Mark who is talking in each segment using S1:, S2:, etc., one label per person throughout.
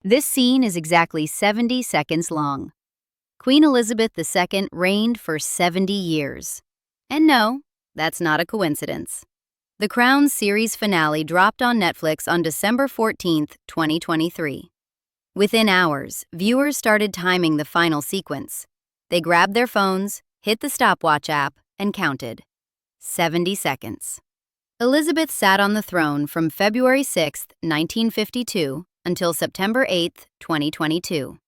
S1: This scene is exactly 70 seconds long. Queen Elizabeth II reigned for 70 years. And no, that's not a coincidence. The Crown's series finale dropped on Netflix on December 14, 2023. Within hours, viewers started timing the final sequence. They grabbed their phones, hit the stopwatch app, and counted. 70 seconds. Elizabeth sat on the throne from February 6, 1952, until September 8, 2022.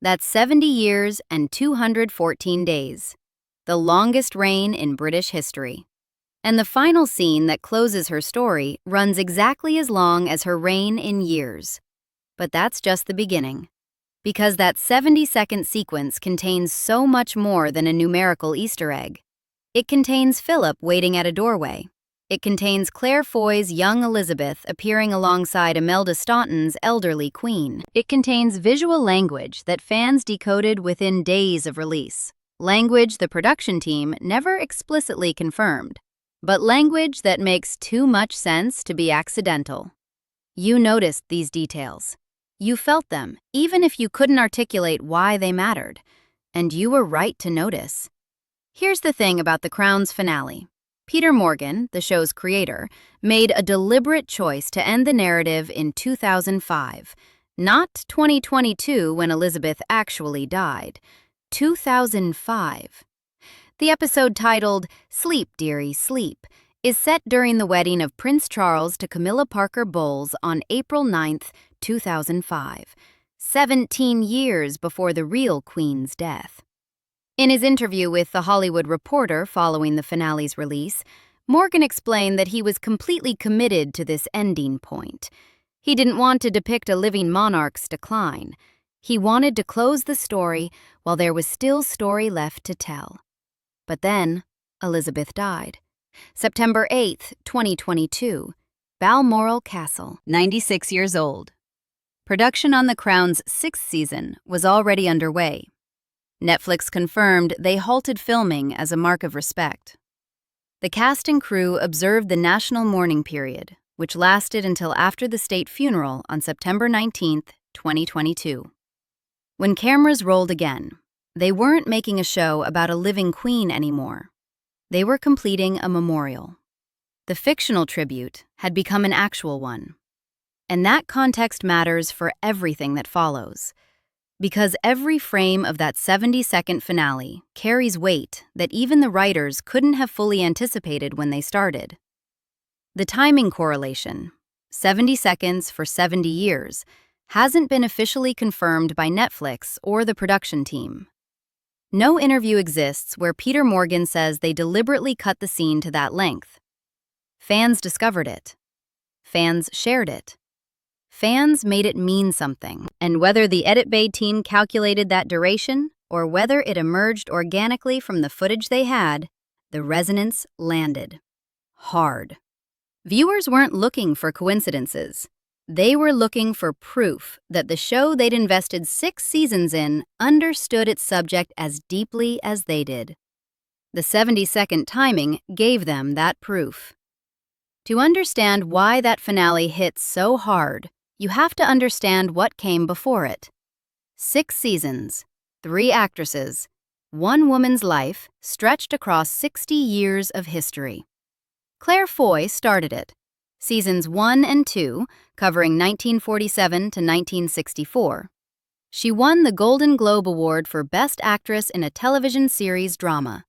S1: That's 70 years and 214 days, the longest reign in British history. And the final scene that closes her story runs exactly as long as her reign in years. But that's just the beginning. Because that 70-second sequence contains so much more than a numerical Easter egg. It contains Philip waiting at a doorway. It contains Claire Foy's young Elizabeth appearing alongside Imelda Staunton's elderly queen. It contains visual language that fans decoded within days of release. Language the production team never explicitly confirmed, but language that makes too much sense to be accidental. You noticed these details. You felt them, even if you couldn't articulate why they mattered. And you were right to notice. Here's the thing about The Crown's finale. Peter Morgan, the show's creator, made a deliberate choice to end the narrative in 2005, not 2022 when Elizabeth actually died. 2005. The episode titled Sleep, Dearie, Sleep is set during the wedding of Prince Charles to Camilla Parker Bowles on April 9, 2005, 17 years before the real Queen's death. In his interview with The Hollywood Reporter following the finale's release, Morgan explained that he was completely committed to this ending point. He didn't want to depict a living monarch's decline. He wanted to close the story while there was still story left to tell. But then, Elizabeth died. September 8, 2022, Balmoral Castle, 96 years old. Production on The Crown's 6th season was already underway. Netflix confirmed they halted filming as a mark of respect. The cast and crew observed the national mourning period, which lasted until after the state funeral on September 19, 2022. When cameras rolled again, they weren't making a show about a living queen anymore. They were completing a memorial. The fictional tribute had become an actual one. And that context matters for everything that follows. Because every frame of that 70-second finale carries weight that even the writers couldn't have fully anticipated when they started. The timing correlation, 70 seconds for 70 years, hasn't been officially confirmed by Netflix or the production team. No interview exists where Peter Morgan says they deliberately cut the scene to that length. Fans discovered it. Fans shared it. Fans made it mean something, and whether the Edit Bay team calculated that duration or whether it emerged organically from the footage they had, the resonance landed. Hard. Viewers weren't looking for coincidences. They were looking for proof that the show they'd invested 6 seasons in understood its subject as deeply as they did. The 70-second timing gave them that proof. To understand why that finale hit so hard, you have to understand what came before it. 6 seasons, 3 actresses, 1 woman's life stretched across 60 years of history. Clare Foy started it. Seasons 1 and 2, covering 1947 to 1964. She won the Golden Globe Award for Best Actress in a Television Series Drama.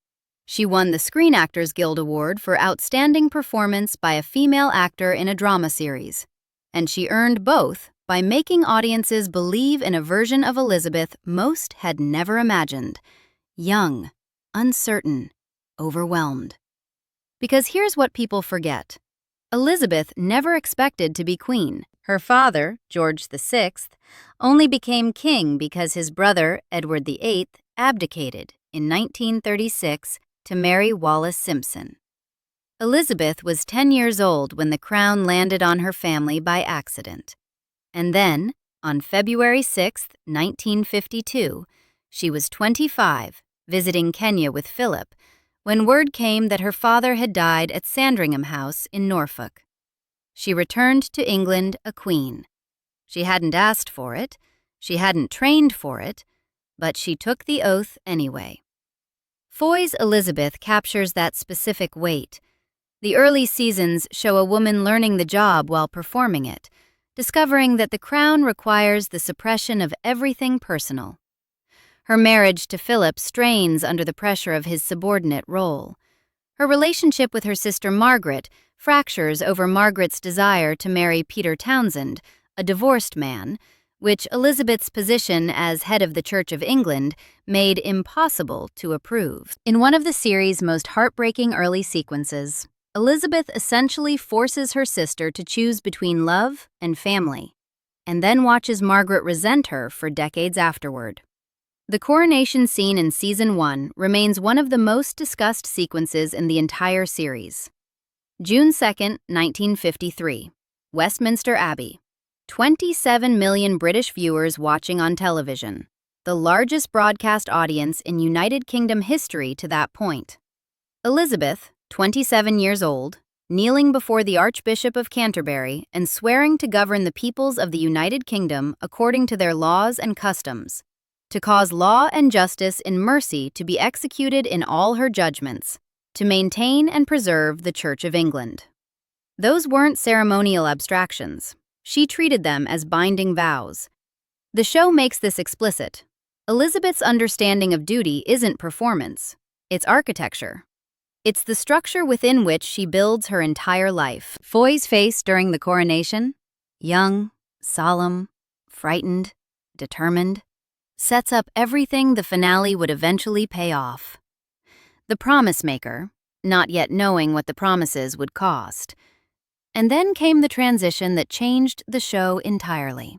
S1: She won the Screen Actors Guild Award for Outstanding Performance by a Female Actor in a Drama Series. And she earned both by making audiences believe in a version of Elizabeth most had never imagined. Young, uncertain, overwhelmed. Because here's what people forget. Elizabeth never expected to be queen. Her father, George VI, only became king because his brother, Edward VIII, abdicated in 1936 to marry Wallis Simpson. Elizabeth was 10 years old when the crown landed on her family by accident. And then, on February 6, 1952, she was 25, visiting Kenya with Philip, when word came that her father had died at Sandringham House in Norfolk. She returned to England a queen. She hadn't asked for it. She hadn't trained for it, but she took the oath anyway. Foy's Elizabeth captures that specific weight. The early seasons show a woman learning the job while performing it, discovering that the crown requires the suppression of everything personal. Her marriage to Philip strains under the pressure of his subordinate role. Her relationship with her sister Margaret fractures over Margaret's desire to marry Peter Townsend, a divorced man, which Elizabeth's position as head of the Church of England made impossible to approve. In one of the series' most heartbreaking early sequences, Elizabeth essentially forces her sister to choose between love and family, and then watches Margaret resent her for decades afterward. The coronation scene in Season 1 remains one of the most discussed sequences in the entire series. June 2, 1953, Westminster Abbey. 27 million British viewers watching on television, the largest broadcast audience in United Kingdom history to that point. Elizabeth, 27 years old, kneeling before the Archbishop of Canterbury and swearing to govern the peoples of the United Kingdom according to their laws and customs, to cause law and justice in mercy to be executed in all her judgments, to maintain and preserve the Church of England. Those weren't ceremonial abstractions. She treated them as binding vows. The show makes this explicit. Elizabeth's understanding of duty isn't performance, it's architecture. It's the structure within which she builds her entire life. Foy's face during the coronation, young, solemn, frightened, determined, sets up everything the finale would eventually pay off. The promise maker, not yet knowing what the promises would cost. And then came the transition that changed the show entirely.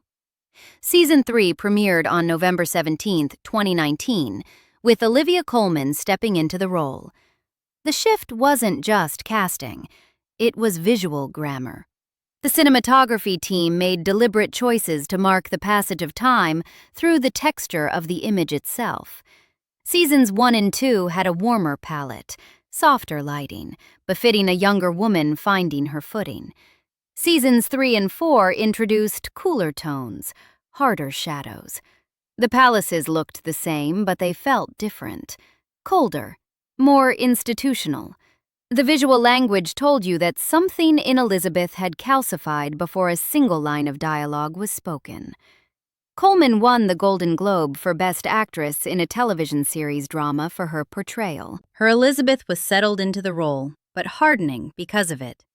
S1: Season 3 premiered on November 17, 2019, with Olivia Colman stepping into the role. The shift wasn't just casting, it was visual grammar. The cinematography team made deliberate choices to mark the passage of time through the texture of the image itself. Seasons 1 and 2 had a warmer palette, softer lighting, befitting a younger woman finding her footing. Seasons 3 and 4 introduced cooler tones, harder shadows. The palaces looked the same, but they felt different, colder, more institutional. The visual language told you that something in Elizabeth had calcified before a single line of dialogue was spoken. Colman won the Golden Globe for Best Actress in a television series drama for her portrayal. Her Elizabeth was settled into the role, but hardening because of it.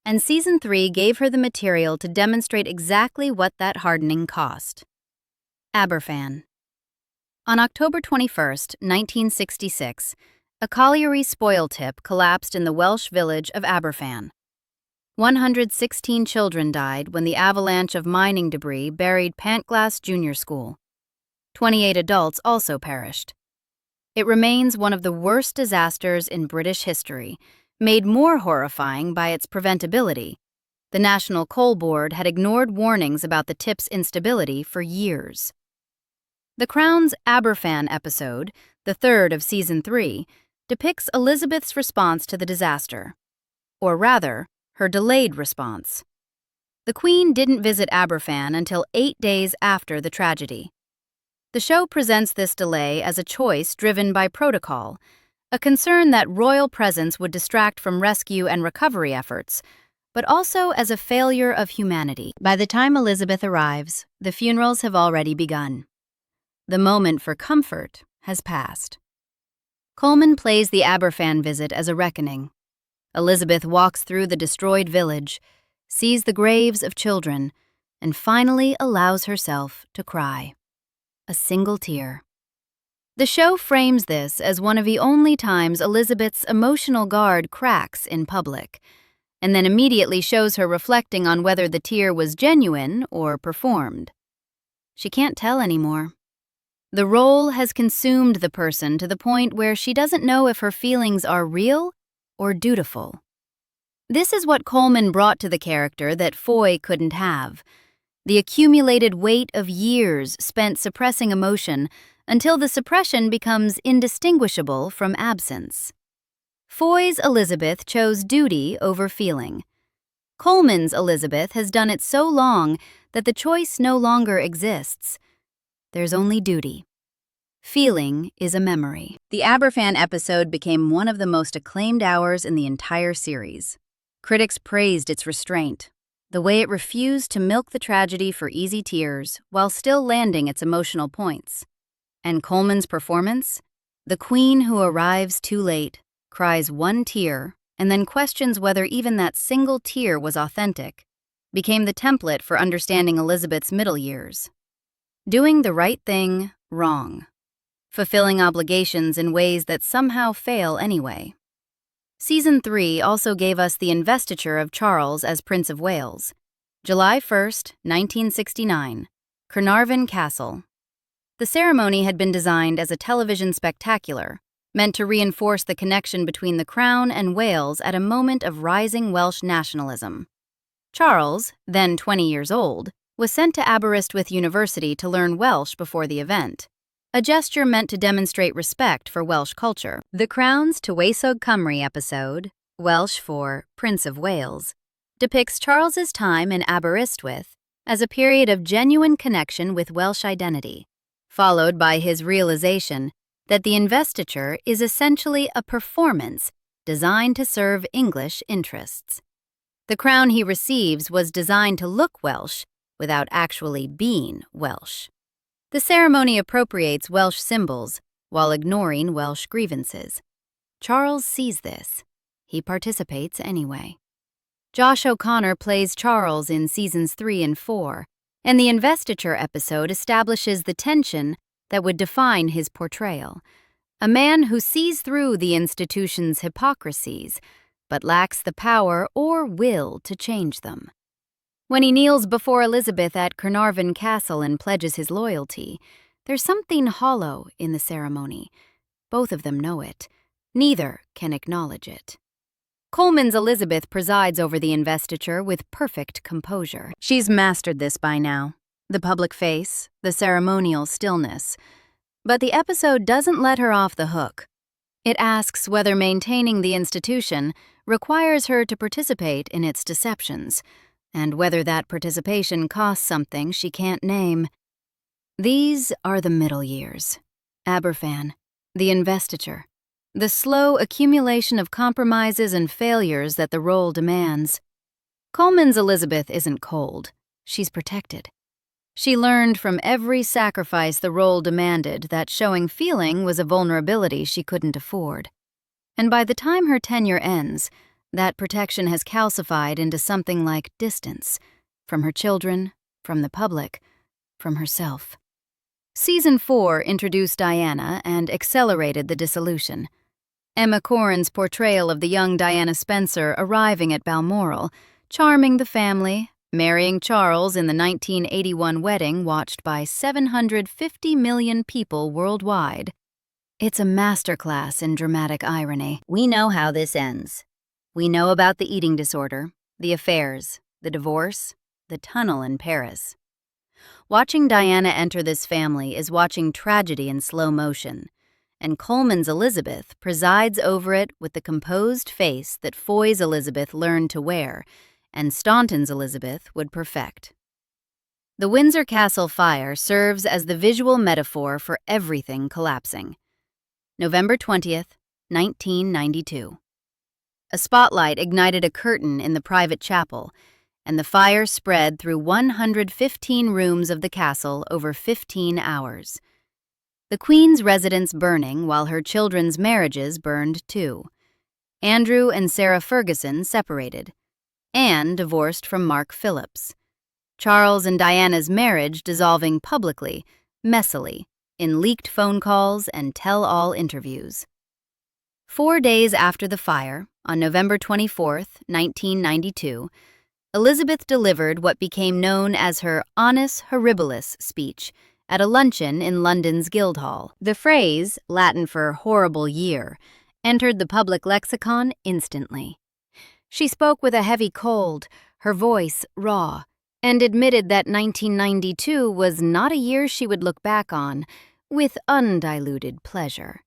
S1: And Season 3 gave her the material to demonstrate exactly what that hardening cost. Aberfan. On October 21, 1966, a colliery spoil tip collapsed in the Welsh village of Aberfan. 116 children died when the avalanche of mining debris buried Pantglas Junior School. 28 adults also perished. It remains one of the worst disasters in British history, made more horrifying by its preventability. The National Coal Board had ignored warnings about the tip's instability for years. The Crown's Aberfan episode, the third of Season 3, depicts Elizabeth's response to the disaster. Or rather, her delayed response. The Queen didn't visit Aberfan until 8 days after the tragedy. The show presents this delay as a choice driven by protocol, a concern that royal presence would distract from rescue and recovery efforts, but also as a failure of humanity. By the time Elizabeth arrives, the funerals have already begun. The moment for comfort has passed. Colman plays the Aberfan visit as a reckoning. Elizabeth walks through the destroyed village, sees the graves of children, and finally allows herself to cry. A single tear. The show frames this as one of the only times Elizabeth's emotional guard cracks in public, and then immediately shows her reflecting on whether the tear was genuine or performed. She can't tell anymore. The role has consumed the person to the point where she doesn't know if her feelings are real or dutiful. This is what Colman brought to the character that Foy couldn't have. The accumulated weight of years spent suppressing emotion until the suppression becomes indistinguishable from absence. Foy's Elizabeth chose duty over feeling. Colman's Elizabeth has done it so long that the choice no longer exists. there's only duty. Feeling is a memory. The Aberfan episode became one of the most acclaimed hours in the entire series. Critics praised its restraint, the way it refused to milk the tragedy for easy tears while still landing its emotional points. And Colman's performance? The queen who arrives too late, cries one tear, and then questions whether even that single tear was authentic, became the template for understanding Elizabeth's middle years. Doing the right thing wrong. Fulfilling obligations in ways that somehow fail anyway. Season 3 also gave us the investiture of Charles as Prince of Wales. July 1st, 1969, Carnarvon Castle. The ceremony had been designed as a television spectacular, meant to reinforce the connection between the Crown and Wales at a moment of rising Welsh nationalism. Charles, then 20 years old, was sent to Aberystwyth University to learn Welsh before the event, a gesture meant to demonstrate respect for Welsh culture. The Crown's Tywysog Cymru episode, Welsh for Prince of Wales, depicts Charles's time in Aberystwyth as a period of genuine connection with Welsh identity, followed by his realization that the investiture is essentially a performance designed to serve English interests. The crown he receives was designed to look Welsh without actually being Welsh. The ceremony appropriates Welsh symbols while ignoring Welsh grievances. Charles sees this. He participates anyway. Josh O'Connor plays Charles in seasons 3 and 4, and the investiture episode establishes the tension that would define his portrayal. A man who sees through the institution's hypocrisies, but lacks the power or will to change them. When he kneels before Elizabeth at Carnarvon Castle and pledges his loyalty, there's something hollow in the ceremony. Both of them know it. Neither can acknowledge it. Colman's Elizabeth presides over the investiture with perfect composure. She's mastered this by now. The public face, the ceremonial stillness. But the episode doesn't let her off the hook. It asks whether maintaining the institution requires her to participate in its deceptions, and whether that participation costs something she can't name. These are the middle years. Aberfan, the investiture, the slow accumulation of compromises and failures that the role demands. Colman's Elizabeth isn't cold. She's protected. She learned from every sacrifice the role demanded that showing feeling was a vulnerability she couldn't afford. And by the time her tenure ends, that protection has calcified into something like distance, from her children, from the public, from herself. Season 4 introduced Diana and accelerated the dissolution. Emma Corrin's portrayal of the young Diana Spencer arriving at Balmoral, charming the family, marrying Charles in the 1981 wedding watched by 750 million people worldwide. It's a masterclass in dramatic irony. We know how this ends. We know about the eating disorder, the affairs, the divorce, the tunnel in Paris. Watching Diana enter this family is watching tragedy in slow motion, and Colman's Elizabeth presides over it with the composed face that Foy's Elizabeth learned to wear, and Staunton's Elizabeth would perfect. The Windsor Castle fire serves as the visual metaphor for everything collapsing. November 20th, 1992. A spotlight ignited a curtain in the private chapel, and the fire spread through 115 rooms of the castle over 15 hours. The Queen's residence burning while her children's marriages burned too. Andrew and Sarah Ferguson separated. Anne divorced from Mark Phillips. Charles and Diana's marriage dissolving publicly, messily, in leaked phone calls and tell-all interviews. 4 days after the fire, on November 24th, 1992, Elizabeth delivered what became known as her Annus Horribilis speech at a luncheon in London's Guildhall. The phrase, Latin for horrible year, entered the public lexicon instantly. She spoke with a heavy cold, her voice raw, and admitted that 1992 was not a year she would look back on with undiluted pleasure.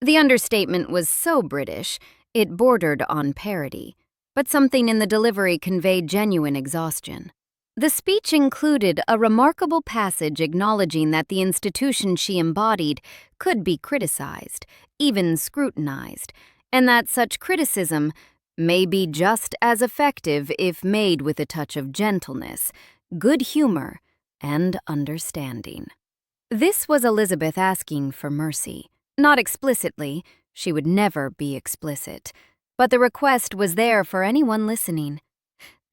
S1: The understatement was so British, it bordered on parody, but something in the delivery conveyed genuine exhaustion. The speech included a remarkable passage acknowledging that the institution she embodied could be criticized, even scrutinized, and that such criticism may be just as effective if made with a touch of gentleness, good humor, and understanding. This was Elizabeth asking for mercy. Not explicitly, she would never be explicit, but the request was there for anyone listening.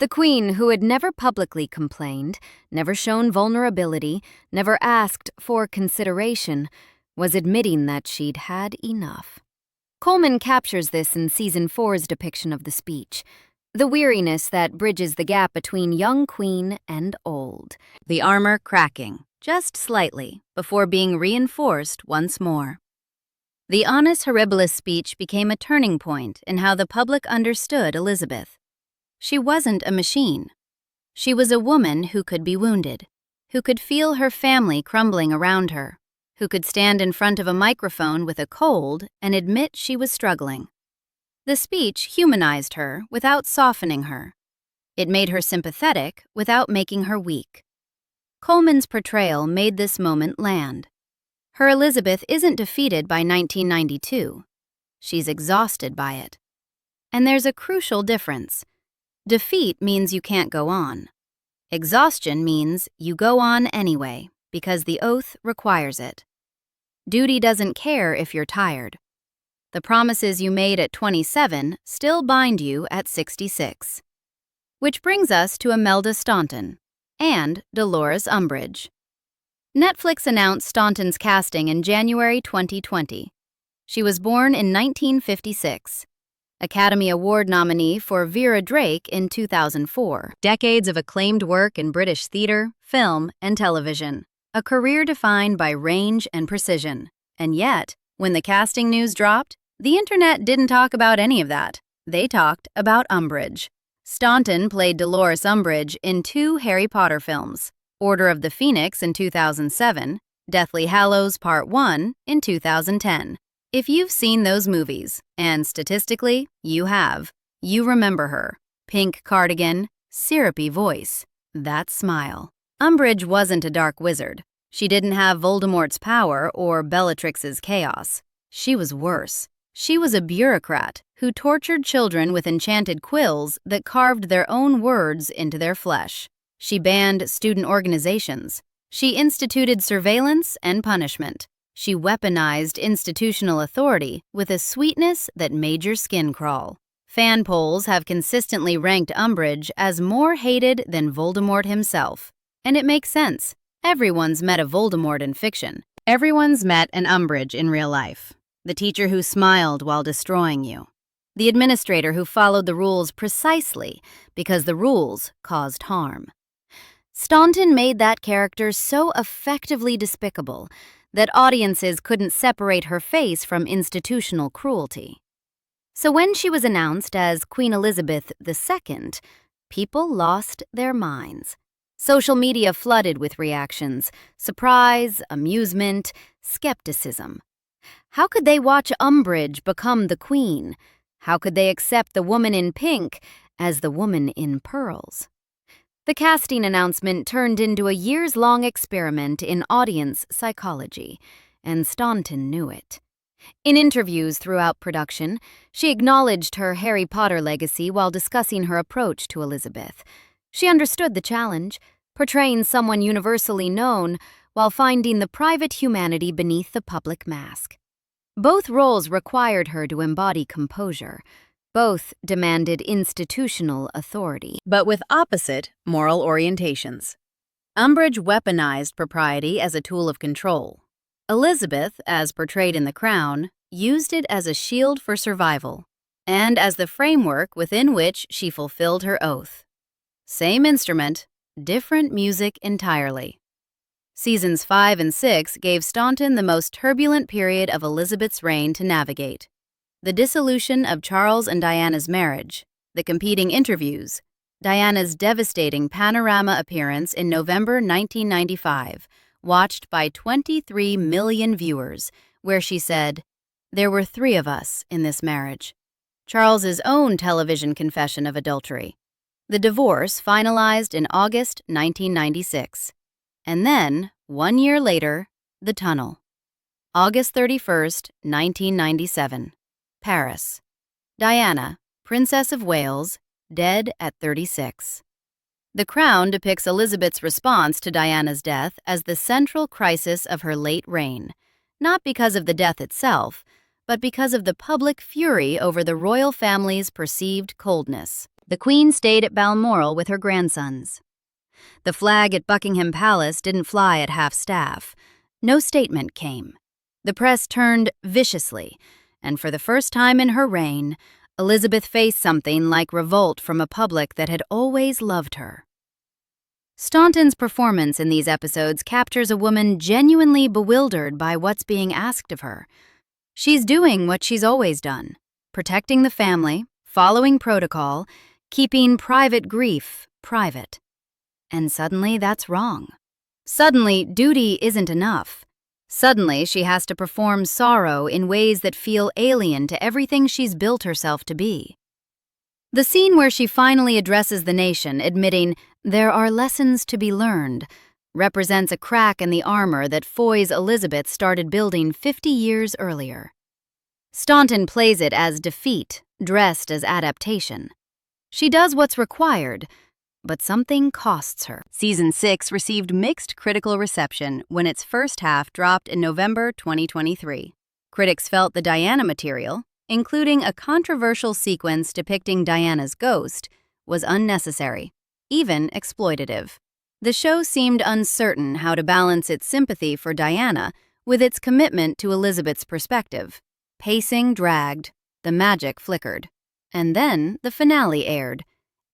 S1: The Queen, who had never publicly complained, never shown vulnerability, never asked for consideration, was admitting that she'd had enough. Colman captures this in Season 4's depiction of the speech, the weariness that bridges the gap between young Queen and old, the armor cracking, just slightly, before being reinforced once more. The Annus Horribilis speech became a turning point in how the public understood Elizabeth. She wasn't a machine. She was a woman who could be wounded, who could feel her family crumbling around her, who could stand in front of a microphone with a cold and admit she was struggling. The speech humanized her without softening her. It made her sympathetic without making her weak. Colman's portrayal made this moment land. Her Elizabeth isn't defeated by 1992. She's exhausted by it. And there's a crucial difference. Defeat means you can't go on. Exhaustion means you go on anyway, because the oath requires it. Duty doesn't care if you're tired. The promises you made at 27 still bind you at 66. Which brings us to Imelda Staunton and Dolores Umbridge. Netflix announced Staunton's casting in January 2020. She was born in 1956. Academy Award nominee for Vera Drake in 2004. Decades of acclaimed work in British theater, film, and television. A career defined by range and precision. And yet, when the casting news dropped, the internet didn't talk about any of that. They talked about Umbridge. Staunton played Dolores Umbridge in 2 Harry Potter films, Order of the Phoenix in 2007, Deathly Hallows Part 1 in 2010. If you've seen those movies, and statistically, you have, you remember her. Pink cardigan, syrupy voice, that smile. Umbridge wasn't a dark wizard. She didn't have Voldemort's power or Bellatrix's chaos. She was worse. She was a bureaucrat who tortured children with enchanted quills that carved their own words into their flesh. She banned student organizations. She instituted surveillance and punishment. She weaponized institutional authority with a sweetness that made your skin crawl. Fan polls have consistently ranked Umbridge as more hated than Voldemort himself. And it makes sense. Everyone's met a Voldemort in fiction. Everyone's met an Umbridge in real life. The teacher who smiled while destroying you. The administrator who followed the rules precisely because the rules caused harm. Staunton made that character so effectively despicable that audiences couldn't separate her face from institutional cruelty. So when she was announced as Queen Elizabeth II, people lost their minds. Social media flooded with reactions, surprise, amusement, skepticism. How could they watch Umbridge become the Queen? How could they accept the woman in pink as the woman in pearls? The casting announcement turned into a years-long experiment in audience psychology, and Staunton knew it. In interviews throughout production, she acknowledged her Harry Potter legacy while discussing her approach to Elizabeth. She understood the challenge, portraying someone universally known while finding the private humanity beneath the public mask. Both roles required her to embody composure. Both demanded institutional authority, but with opposite moral orientations. Umbridge weaponized propriety as a tool of control. Elizabeth, as portrayed in The Crown, used it as a shield for survival, and as the framework within which she fulfilled her oath. Same instrument, different music entirely. Seasons 5 and 6 gave Staunton the most turbulent period of Elizabeth's reign to navigate. The dissolution of Charles and Diana's marriage, the competing interviews, Diana's devastating panorama appearance in November 1995, watched by 23 million viewers, where she said, "There were 3 of us in this marriage." Charles's own television confession of adultery. The divorce finalized in August 1996. And then, 1 year later, the tunnel. August 31st, 1997. Paris. Diana, Princess of Wales, dead at 36. The Crown depicts Elizabeth's response to Diana's death as the central crisis of her late reign, not because of the death itself, but because of the public fury over the royal family's perceived coldness. The Queen stayed at Balmoral with her grandsons. The flag at Buckingham Palace didn't fly at half-staff. No statement came. The press turned viciously, and for the first time in her reign, Elizabeth faced something like revolt from a public that had always loved her. Staunton's performance in these episodes captures a woman genuinely bewildered by what's being asked of her. She's doing what she's always done, protecting the family, following protocol, keeping private grief private. And suddenly that's wrong. Suddenly, duty isn't enough. Suddenly, she has to perform sorrow in ways that feel alien to everything she's built herself to be. The scene where she finally addresses the nation, admitting there are lessons to be learned, represents a crack in the armor that Foy's Elizabeth started building 50 years earlier. Staunton plays it as defeat, dressed as adaptation. She does what's required, but something costs her. Season 6 received mixed critical reception when its first half dropped in November 2023. Critics felt the Diana material, including a controversial sequence depicting Diana's ghost, was unnecessary, even exploitative. The show seemed uncertain how to balance its sympathy for Diana with its commitment to Elizabeth's perspective. Pacing dragged, the magic flickered. And then the finale aired,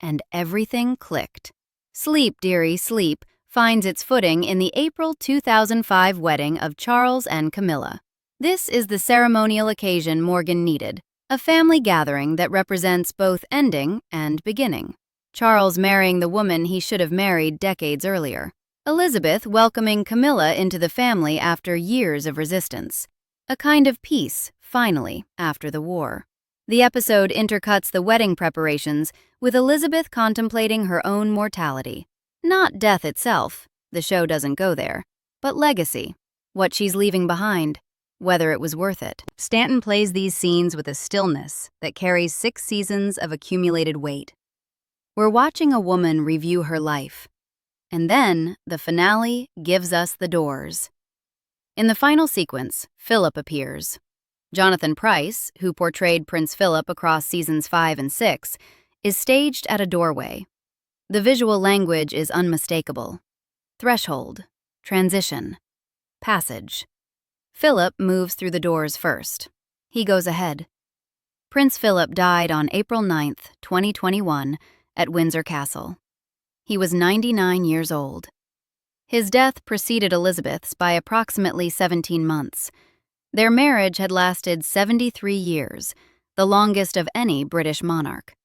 S1: and everything clicked. Sleep, Dearie, Sleep finds its footing in the April 2005 wedding of Charles and Camilla. This is the ceremonial occasion Morgan needed, a family gathering that represents both ending and beginning. Charles marrying the woman he should have married decades earlier. Elizabeth welcoming Camilla into the family after years of resistance. A kind of peace, finally, after the war. The episode intercuts the wedding preparations with Elizabeth contemplating her own mortality. Not death itself, the show doesn't go there, but legacy, what she's leaving behind, whether it was worth it. Staunton plays these scenes with a stillness that carries 6 seasons of accumulated weight. We're watching a woman review her life, and then the finale gives us the doors. In the final sequence, Philip appears. Jonathan Pryce, who portrayed Prince Philip across seasons 5 and 6, is staged at a doorway. The visual language is unmistakable. Threshold, transition, passage. Philip moves through the doors first. He goes ahead. Prince Philip died on April 9, 2021, at Windsor Castle. He was 99 years old. His death preceded Elizabeth's by approximately 17 months. Their marriage had lasted 73 years, the longest of any British monarch.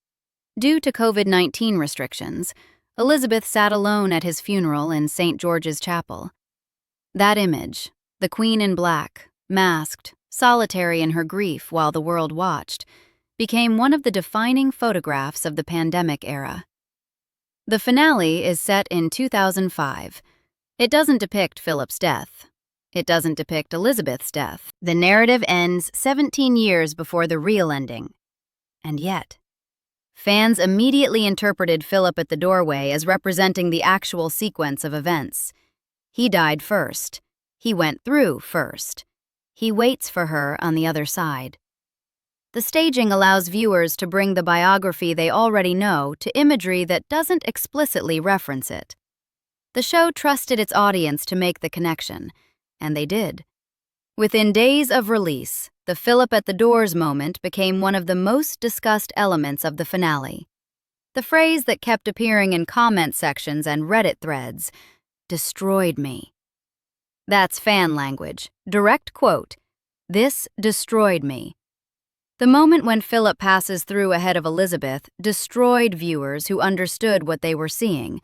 S1: Due to COVID-19 restrictions, Elizabeth sat alone at his funeral in St. George's Chapel. That image, the Queen in black, masked, solitary in her grief while the world watched, became one of the defining photographs of the pandemic era. The finale is set in 2005. It doesn't depict Philip's death. It doesn't depict Elizabeth's death. The narrative ends 17 years before the real ending. And yet, fans immediately interpreted Philip at the doorway as representing the actual sequence of events. He died first. He went through first. He waits for her on the other side. The staging allows viewers to bring the biography they already know to imagery that doesn't explicitly reference it. The show trusted its audience to make the connection, and they did. Within days of release, the Philip at the doors moment became one of the most discussed elements of the finale. The phrase that kept appearing in comment sections and Reddit threads, "destroyed me." That's fan language. Direct quote, "This destroyed me." The moment when Philip passes through ahead of Elizabeth destroyed viewers who understood what they were seeing.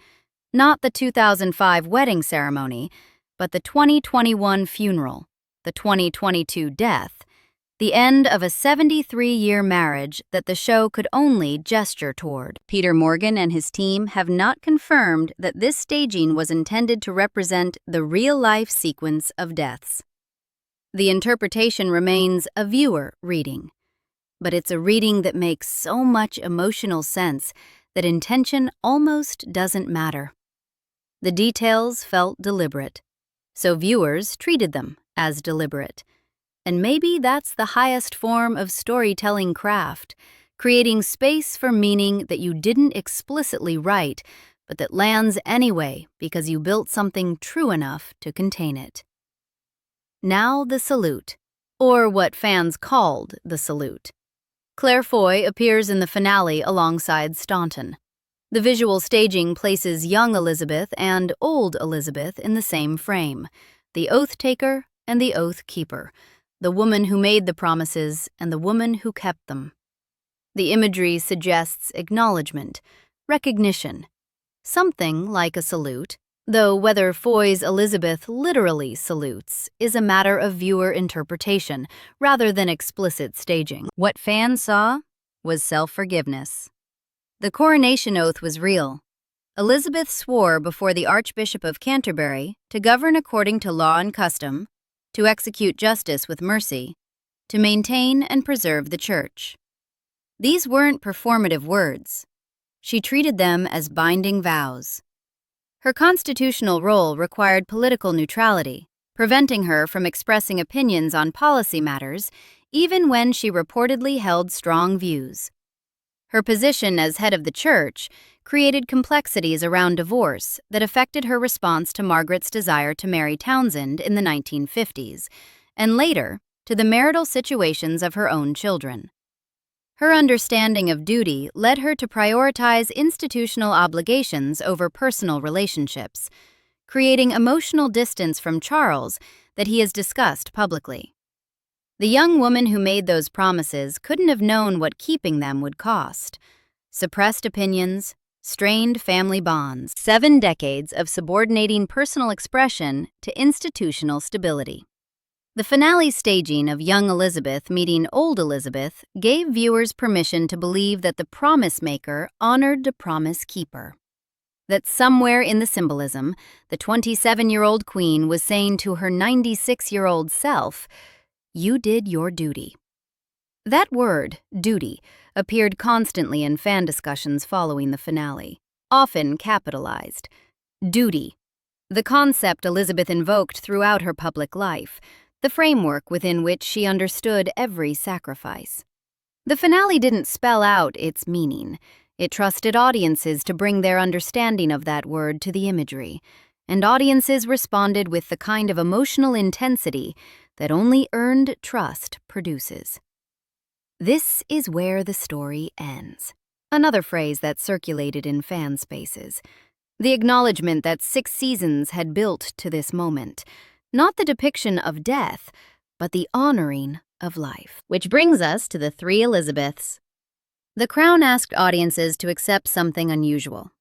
S1: Not the 2005 wedding ceremony, but the 2021 funeral, the 2022 death, the end of a 73-year marriage that the show could only gesture toward. Peter Morgan and his team have not confirmed that this staging was intended to represent the real-life sequence of deaths. The interpretation remains a viewer reading, but it's a reading that makes so much emotional sense that intention almost doesn't matter. The details felt deliberate, so viewers treated them as deliberate. And maybe that's the highest form of storytelling craft, creating space for meaning that you didn't explicitly write, but that lands anyway because you built something true enough to contain it. Now the salute, or what fans called the salute. Claire Foy appears in the finale alongside Staunton. The visual staging places young Elizabeth and old Elizabeth in the same frame, the oath-taker and the oath-keeper, the woman who made the promises and the woman who kept them. The imagery suggests acknowledgement, recognition, something like a salute, though whether Foy's Elizabeth literally salutes is a matter of viewer interpretation rather than explicit staging. What fans saw was self-forgiveness. The coronation oath was real. Elizabeth swore before the Archbishop of Canterbury to govern according to law and custom, to execute justice with mercy, to maintain and preserve the Church. These weren't performative words. She treated them as binding vows. Her constitutional role required political neutrality, preventing her from expressing opinions on policy matters, even when she reportedly held strong views. Her position as head of the Church created complexities around divorce that affected her response to Margaret's desire to marry Townsend in the 1950s, and later to the marital situations of her own children. Her understanding of duty led her to prioritize institutional obligations over personal relationships, creating emotional distance from Charles that he has discussed publicly. The young woman who made those promises couldn't have known what keeping them would cost. Suppressed opinions, strained family bonds, 7 decades of subordinating personal expression to institutional stability. The finale staging of young Elizabeth meeting old Elizabeth gave viewers permission to believe that the promise maker honored the promise keeper. That somewhere in the symbolism, the 27-year-old queen was saying to her 96-year-old self, "You did your duty." That word, duty, appeared constantly in fan discussions following the finale, often capitalized. Duty, the concept Elizabeth invoked throughout her public life, the framework within which she understood every sacrifice. The finale didn't spell out its meaning. It trusted audiences to bring their understanding of that word to the imagery, and audiences responded with the kind of emotional intensity that only earned trust produces. This is where the story ends. Another phrase that circulated in fan spaces. The acknowledgement that 6 seasons had built to this moment. Not the depiction of death, but the honoring of life. Which brings us to the 3 Elizabeths. The Crown asked audiences to accept something unusual.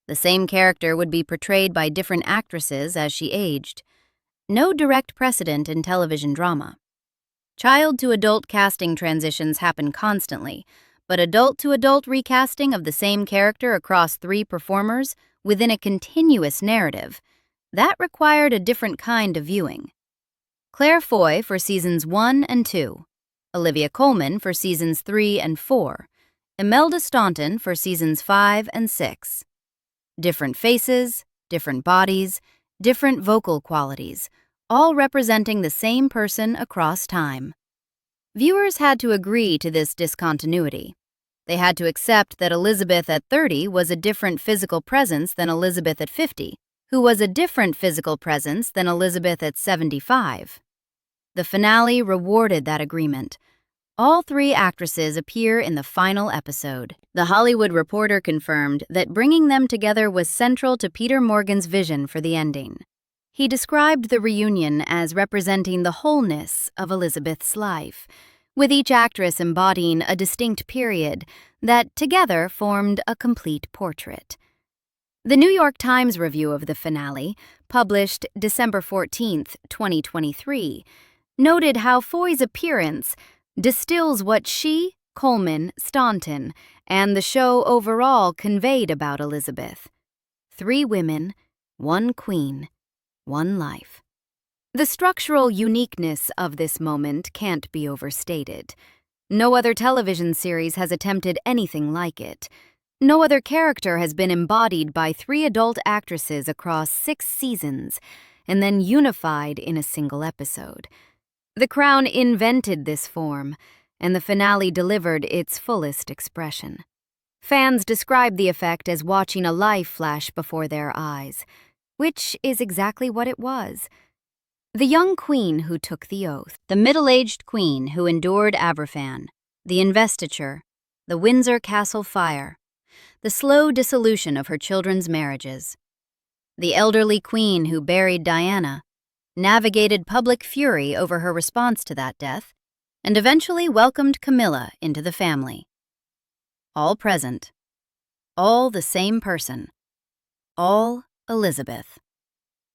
S1: The same character would be portrayed by different actresses as she aged. No direct precedent in television drama. Child-to-adult casting transitions happen constantly, but adult-to-adult recasting of the same character across 3 performers within a continuous narrative, that required a different kind of viewing. Clare Foy for seasons 1 and 2, Olivia Colman for seasons 3 and 4, Imelda Staunton for seasons 5 and 6. Different faces, different bodies, different vocal qualities, all representing the same person across time. Viewers had to agree to this discontinuity. They had to accept that Elizabeth at 30 was a different physical presence than Elizabeth at 50, who was a different physical presence than Elizabeth at 75. The finale rewarded that agreement. All 3 actresses appear in the final episode. The Hollywood Reporter confirmed that bringing them together was central to Peter Morgan's vision for the ending. He described the reunion as representing the wholeness of Elizabeth's life, with each actress embodying a distinct period that together formed a complete portrait. The New York Times review of the finale, published December 14, 2023, noted how Foy's appearance, distills what she, Colman, Staunton, and the show overall conveyed about Elizabeth. 3 women, 1 queen, 1 life. The structural uniqueness of this moment can't be overstated. No other television series has attempted anything like it. No other character has been embodied by 3 adult actresses across 6 seasons, and then unified in a single episode. The Crown invented this form, and the finale delivered its fullest expression. Fans describe the effect as watching a life flash before their eyes, which is exactly what it was. The young queen who took the oath, the middle-aged queen who endured Aberfan, the investiture, the Windsor Castle fire, the slow dissolution of her children's marriages, the elderly queen who buried Diana, navigated public fury over her response to that death, and eventually welcomed Camilla into the family. All present, all the same person, all Elizabeth.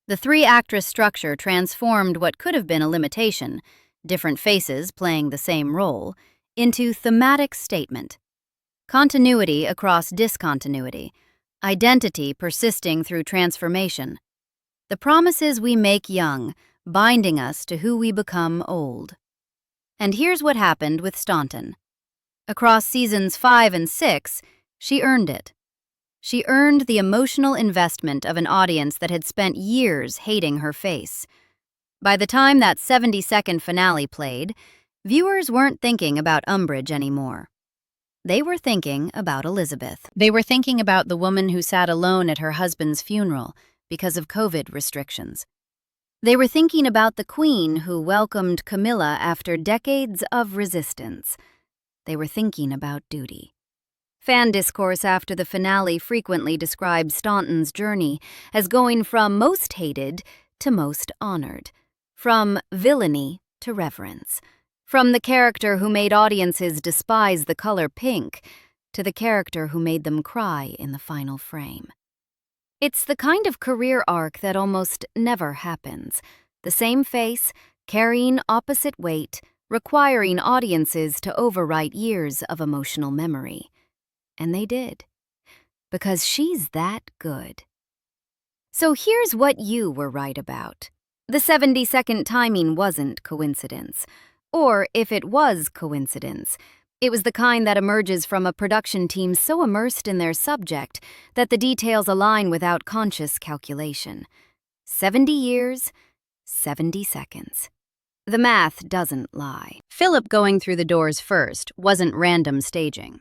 S1: The 3-actress structure transformed what could have been a limitation, different faces playing the same role, into thematic statement. Continuity across discontinuity, identity persisting through transformation. The promises we make young, binding us to who we become old. And here's what happened with Staunton. Across seasons 5 and 6, she earned it. She earned the emotional investment of an audience that had spent years hating her face. By the time that 70-second finale played, viewers weren't thinking about Umbridge anymore. They were thinking about Elizabeth. They were thinking about the woman who sat alone at her husband's funeral because of COVID restrictions. They were thinking about the queen who welcomed Camilla after decades of resistance. They were thinking about duty. Fan discourse after the finale frequently described Staunton's journey as going from most hated to most honored, from villainy to reverence, from the character who made audiences despise the color pink to the character who made them cry in the final frame. It's the kind of career arc that almost never happens. The same face, carrying opposite weight, requiring audiences to overwrite years of emotional memory. And they did. Because she's that good. So here's what you were right about. The 70-second timing wasn't coincidence. Or if it was coincidence, it was the kind that emerges from a production team so immersed in their subject that the details align without conscious calculation. 70 years, 70 seconds. The math doesn't lie. Philip going through the doors first wasn't random staging.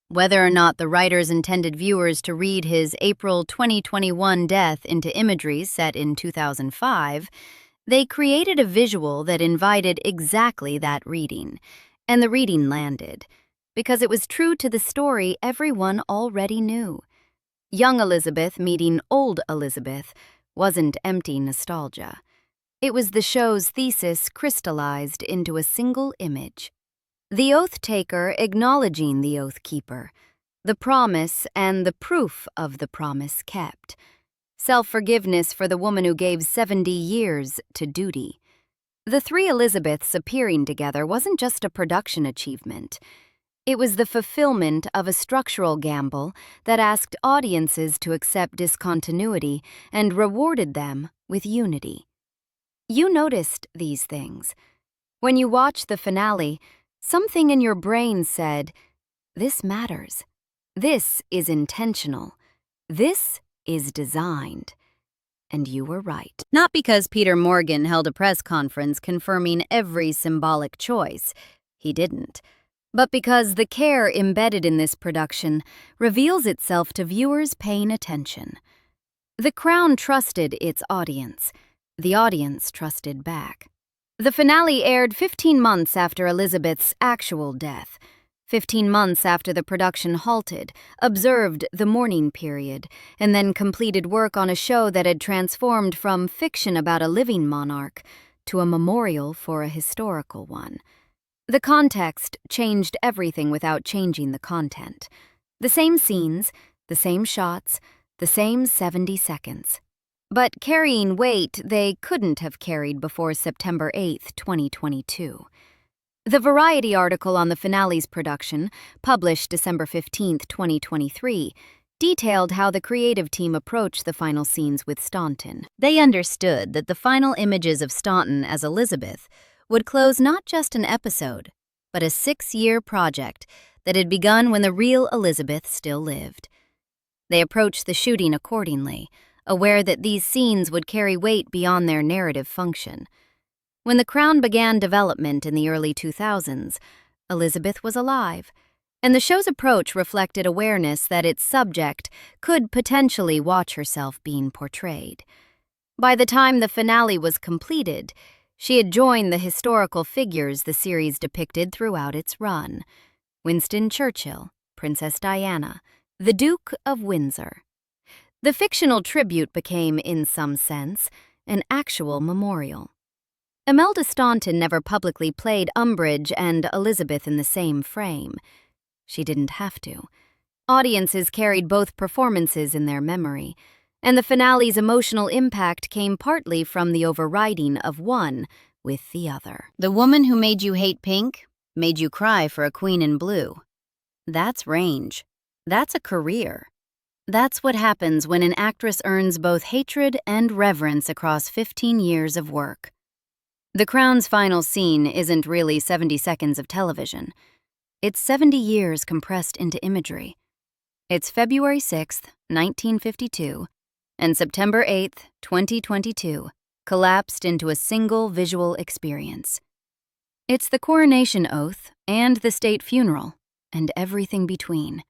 S1: Whether or not the writers intended viewers to read his April 2021 death into imagery set in 2005, they created a visual that invited exactly that reading, and the reading landed, because it was true to the story everyone already knew. Young Elizabeth meeting old Elizabeth wasn't empty nostalgia. It was the show's thesis crystallized into a single image. The oath-taker acknowledging the oath-keeper, the promise and the proof of the promise kept. Self-forgiveness for the woman who gave 70 years to duty. The 3 Elizabeths appearing together wasn't just a production achievement. It was the fulfillment of a structural gamble that asked audiences to accept discontinuity and rewarded them with unity. You noticed these things. When you watched the finale, something in your brain said, "This matters. This is intentional. This is designed." And you were right. Not because Peter Morgan held a press conference confirming every symbolic choice. He didn't. But because the care embedded in this production reveals itself to viewers paying attention. The Crown trusted its audience. The audience trusted back. The finale aired 15 months after Elizabeth's actual death, 15 months after the production halted, observed the mourning period, and then completed work on a show that had transformed from fiction about a living monarch to a memorial for a historical one. The context changed everything without changing the content. The same scenes, the same shots, the same 70 seconds. But carrying weight they couldn't have carried before September 8, 2022. The Variety article on the finale's production, published December 15, 2023, detailed how the creative team approached the final scenes with Staunton. They understood that the final images of Staunton as Elizabeth would close not just an episode, but a 6-year project that had begun when the real Elizabeth still lived. They approached the shooting accordingly, aware that these scenes would carry weight beyond their narrative function. When The Crown began development in the early 2000s, Elizabeth was alive, and the show's approach reflected awareness that its subject could potentially watch herself being portrayed. By the time the finale was completed, she had joined the historical figures the series depicted throughout its run: Winston Churchill, Princess Diana, the Duke of Windsor. The fictional tribute became, in some sense, an actual memorial. Imelda Staunton never publicly played Umbridge and Elizabeth in the same frame. She didn't have to. Audiences carried both performances in their memory, and the finale's emotional impact came partly from the overriding of one with the other. The woman who made you hate pink made you cry for a queen in blue. That's range. That's a career. That's what happens when an actress earns both hatred and reverence across 15 years of work. The Crown's final scene isn't really 70 seconds of television. It's 70 years compressed into imagery. It's February 6, 1952, and September 8, 2022, collapsed into a single visual experience. It's the coronation oath and the state funeral, and everything between.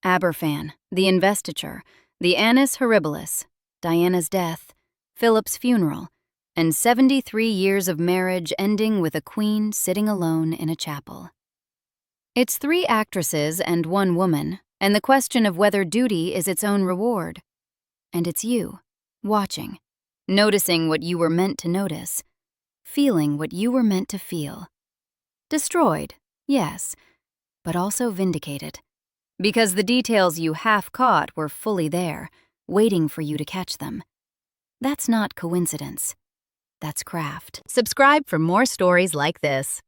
S1: Aberfan, the investiture, the annus horribilis, Diana's death, Philip's funeral, and 73 years of marriage ending with a queen sitting alone in a chapel. It's 3 actresses and 1 woman, and the question of whether duty is its own reward. And it's you, watching, noticing what you were meant to notice, feeling what you were meant to feel. Destroyed, yes, but also vindicated. Because the details you half caught were fully there, waiting for you to catch them. That's not coincidence. That's craft. Subscribe for more stories like this.